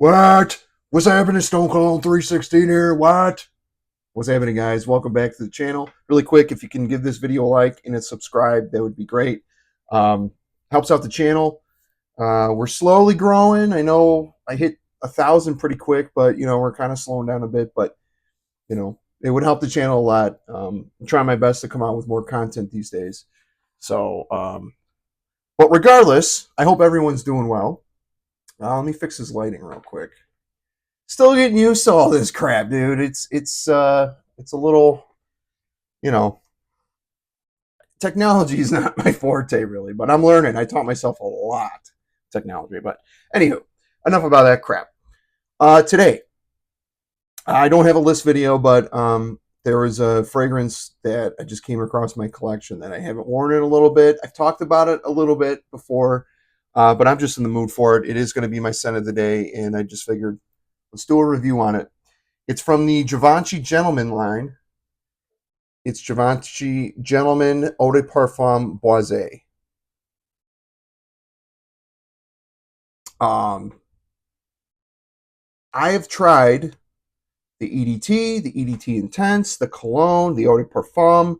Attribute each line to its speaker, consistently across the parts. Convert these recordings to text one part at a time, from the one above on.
Speaker 1: What? What's happening, Stone Cold 316 here? What? What's happening, guys? Welcome back to the channel. Really quick, if you can give this video a like and a subscribe, that would be great. Um, Helps out the channel. We're slowly growing. I know I hit 1,000 pretty quick, but we're kind of slowing down a bit. But it would help the channel a lot. I'm trying my best to come out with more content these days. So, but regardless, I hope everyone's doing well. Let me fix his lighting real quick. Still getting used to all this crap, dude. It's a little, you know, technology is not my forte really, but I'm learning. I taught myself a lot technology, but anywho, enough about that crap. Today, I don't have a list video, but there was a fragrance that I just came across my collection that I haven't worn in a little bit. I've talked about it a little bit before, but I'm just in the mood for it. It is going to be my scent of the day, and I just figured let's do a review on it. It's from the Givenchy Gentleman line. It's Givenchy Gentleman Eau de Parfum Boise. I have tried the EDT, the EDT Intense, the Cologne, the Eau de Parfum,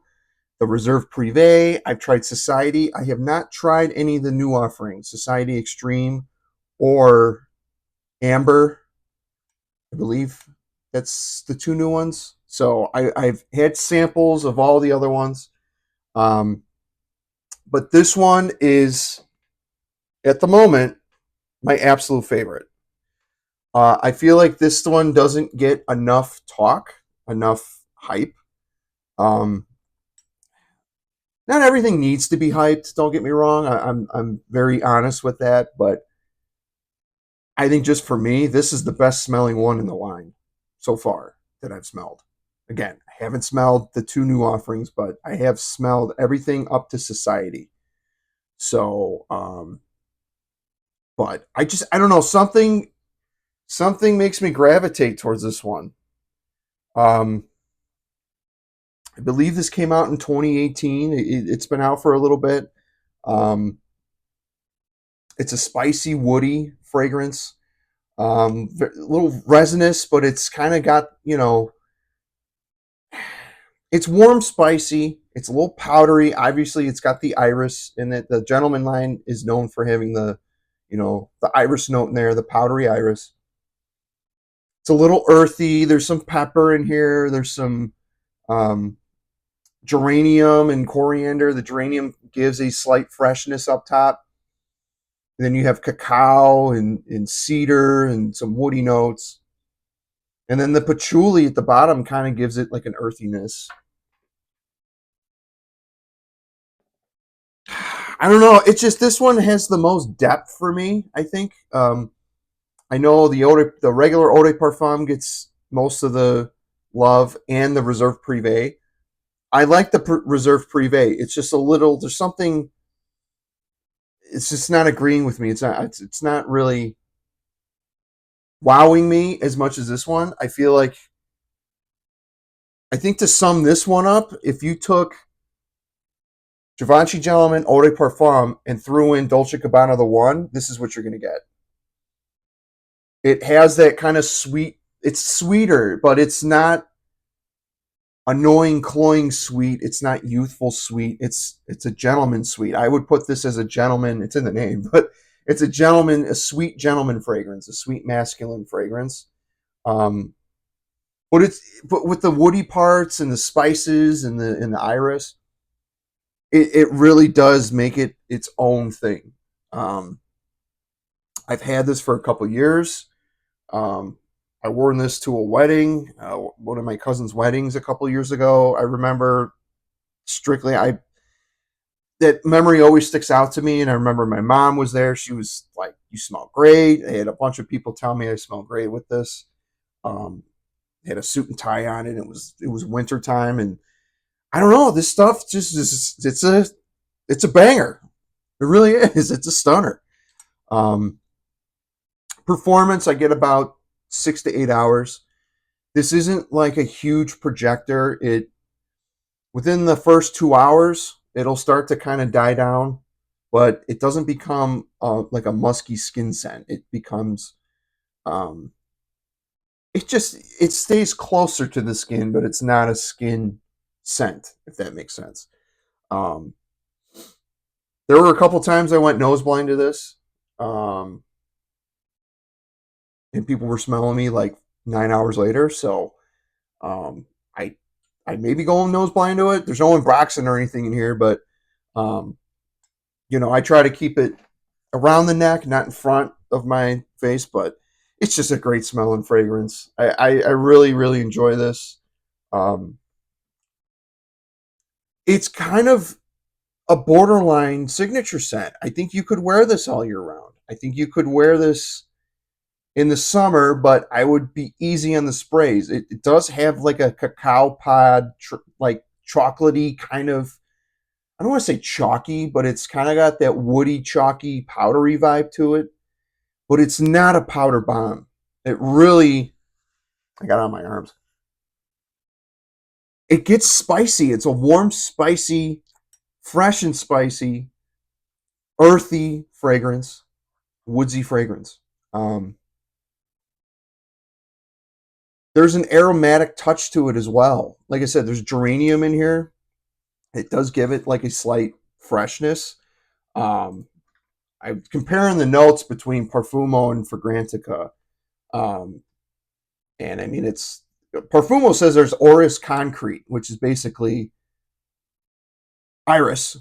Speaker 1: the Reserve Privé. I've tried Society. I have not tried any of the new offerings, Society Extreme or Amber. I believe that's the two new ones. So I've had samples of all the other ones. But this one is, at the moment, my absolute favorite. I feel like this one doesn't get enough talk, enough hype. Um, Not everything needs to be hyped. Don't get me wrong. I'm very honest with that, but I think just for me, this is the best smelling one in the line so far that I've smelled. Again, I haven't smelled the two new offerings, but I have smelled everything up to Society. So, but I don't know, something makes me gravitate towards this one. Um, I believe this came out in 2018. It's been out for a little bit. Um, it's a spicy, woody fragrance. A little resinous, but it's kind of got, it's warm, spicy. It's a little powdery. Obviously, it's got the iris in it. The Gentleman line is known for having the iris note in there, the powdery iris. It's a little earthy. There's some pepper in here. There's some um, geranium and coriander. The geranium gives a slight freshness up top. And then you have cacao and cedar and some woody notes. And then the patchouli at the bottom kind of gives it like an earthiness. I don't know. It's just this one has the most depth for me, I think. I know the regular Eau de Parfum gets most of the love and the Reserve Privé. I like the Reserve Privé. It's just a little. There's something. It's just not agreeing with me. It's not. It's not really wowing me as much as this one. I feel like. I think to sum this one up, if you took Givenchy Gentleman Eau de Parfum and threw in Dolce Gabbana the one, this is what you're going to get. It has that kind of sweet. It's sweeter, but it's not annoying, cloying sweet. It's not youthful sweet. It's a gentleman sweet. I would put this as a gentleman. It's in the name, but it's a sweet gentleman fragrance, a sweet masculine fragrance. Um, but with the woody parts and the spices and the iris, it really does make it its own thing. Um, I've had this for a couple years. Um, I wore this to a wedding, one of my cousin's weddings a couple years ago. I remember strictly, I that memory always sticks out to me. And I remember my mom was there. She was like, "You smell great." I had a bunch of people tell me I smell great with this. Um, had a suit and tie on it. It was winter time, and I don't know. This stuff just is. It's a banger. It really is. It's a stunner. Um, Performance, I get about 6 to 8 hours. This isn't like a huge projector. It Within the first 2 hours, it'll start to kind of die down, but it doesn't become like a musky skin scent. It becomes Um, it stays closer to the skin, but it's not a skin scent, if that makes sense. Um, there were a couple times I went nose blind to this, um, and people were smelling me like 9 hours later. So um, I I may be going nose blind to it. There's no Broxton or anything in here, but um, I try to keep it around the neck, not in front of my face. But it's just a great smell and fragrance. I really really enjoy this. Um, it's kind of a borderline signature scent. I think you could wear this all year round. I think you could wear this in the summer, but I would be easy on the sprays. It does have like a cacao pod, like chocolatey kind of. I don't want to say chalky, but it's kind of got that woody, chalky, powdery vibe to it. But it's not a powder bomb. It really, I got it on my arms. It gets spicy. It's a warm, spicy, fresh and spicy, earthy fragrance, woodsy fragrance. Um, there's an aromatic touch to it as well. Like I said, there's geranium in here. It does give it like a slight freshness. Um, I'm comparing the notes between Parfumo and Fragrantica. Um, and I mean, it's Parfumo says there's Orris concrete, which is basically iris,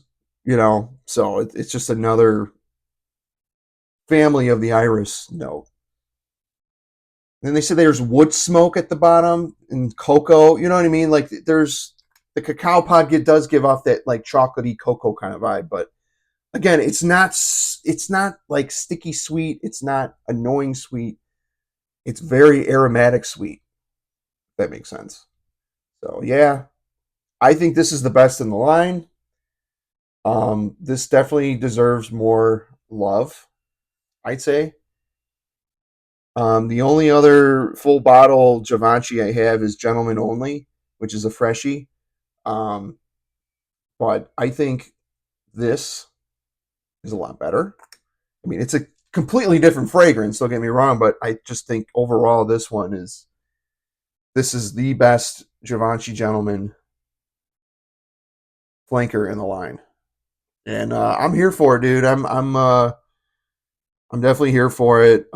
Speaker 1: so it's just another family of the iris note. And they said there's wood smoke at the bottom and cocoa. You know what I mean? Like there's the cacao pod does give off that like chocolatey cocoa kind of vibe, but again, it's not like sticky sweet. It's not annoying sweet. It's very aromatic sweet. If that makes sense. So yeah, I think this is the best in the line. This definitely deserves more love, I'd say. The only other full bottle Givenchy I have is Gentleman Only, which is a freshie. Um, but I think this is a lot better. I mean, it's a completely different fragrance. Don't get me wrong, but I just think overall this is the best Givenchy Gentleman flanker in the line, and I'm here for it, dude. I'm definitely here for it.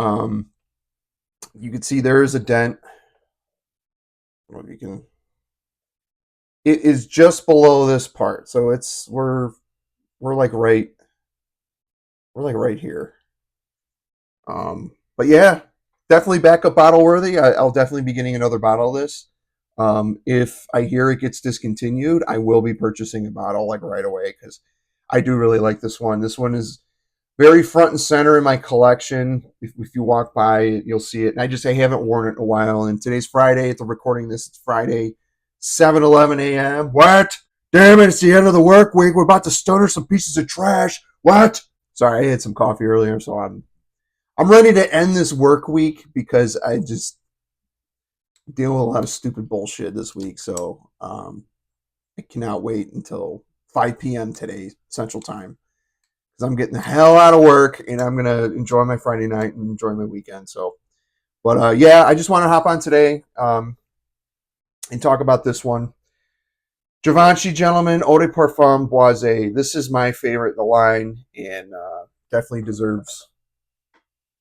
Speaker 1: You can see there is a dent. I don't know if you can. It is just below this part, so we're like right here. But yeah, definitely backup bottle worthy. I'll definitely be getting another bottle of this. If I hear it gets discontinued, I will be purchasing a bottle like right away because I do really like this one. This one is very front and center in my collection. If you walk by it, you'll see it. And I haven't worn it in a while. And today's Friday. It's recording this. It's Friday, 7:11 a.m. What? Damn it! It's the end of the work week. We're about to stutter some pieces of trash. What? Sorry, I had some coffee earlier, so I'm ready to end this work week because I just deal with a lot of stupid bullshit this week. So I cannot wait until 5 p.m. today Central Time because I'm getting the hell out of work and I'm gonna enjoy my Friday night and enjoy my weekend. So, but yeah, I just want to hop on today and talk about this one. Givenchy Gentleman Eau de Parfum Boise. This is my favorite in the line and definitely deserves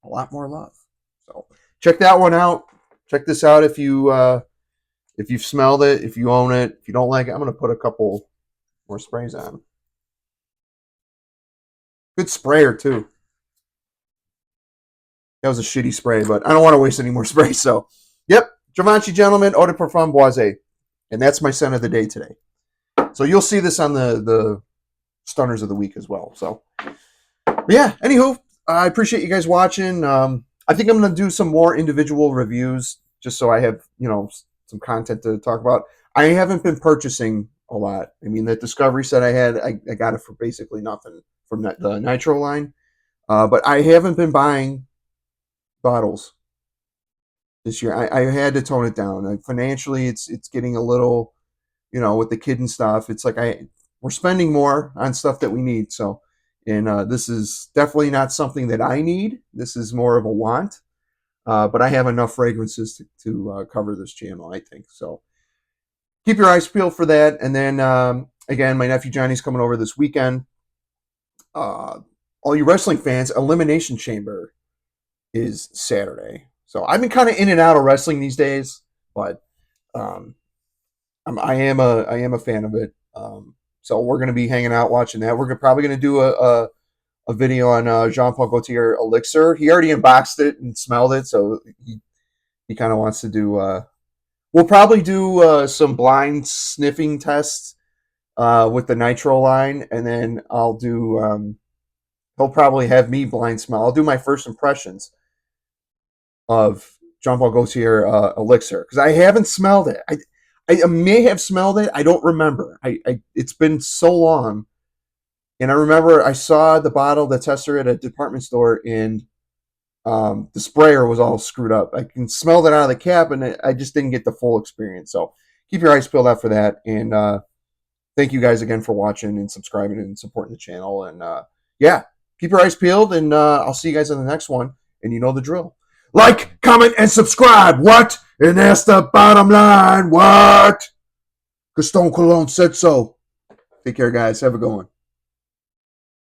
Speaker 1: a lot more love. So check that one out. Check this out if you've smelled it, if you own it. If you don't like it, I'm gonna put a couple more sprays on. Good sprayer too. That was a shitty spray, but I don't want to waste any more spray. So, yep, Givenchy Gentleman Eau de Parfum Boise, and that's my scent of the day today. So you'll see this on the stunners of the week as well. So, yeah. Anywho, I appreciate you guys watching. I think I'm gonna do some more individual reviews just so I have some content to talk about. I haven't been purchasing a lot. I mean, that Discovery set I had, I got it for basically nothing from the Nitro line. But I haven't been buying bottles this year. I had to tone it down. Like financially, it's getting a little, with the kid and stuff. It's like we're spending more on stuff that we need. So, and this is definitely not something that I need. This is more of a want. but I have enough fragrances to cover this channel, I think. So keep your eyes peeled for that. And then, again, my nephew Johnny's coming over this weekend. All you wrestling fans, Elimination Chamber is Saturday. So I've been kind of in and out of wrestling these days, but um, I am a fan of it. So we're going to be hanging out watching that. We're probably going to do a video on Jean Paul Gaultier Elixir. He already unboxed it and smelled it, so he kind of wants to do. We'll probably do some blind sniffing tests with the Nitro line, and then I'll do. He'll probably have me blind smell. I'll do my first impressions of Jean Paul Gaultier Elixir because I haven't smelled it. I may have smelled it. I don't remember. It's been so long, and I remember I saw the bottle, the tester at a department store, and the sprayer was all screwed up. I can smell that out of the cap, and I just didn't get the full experience. So keep your eyes peeled out for that. And thank you guys again for watching and subscribing and supporting the channel. And yeah, keep your eyes peeled, and I'll see you guys in the next one. And you know the drill. Like, comment, and subscribe. What? And that's the bottom line. What? Because Stone Cologne said so. Take care, guys. Have a good one.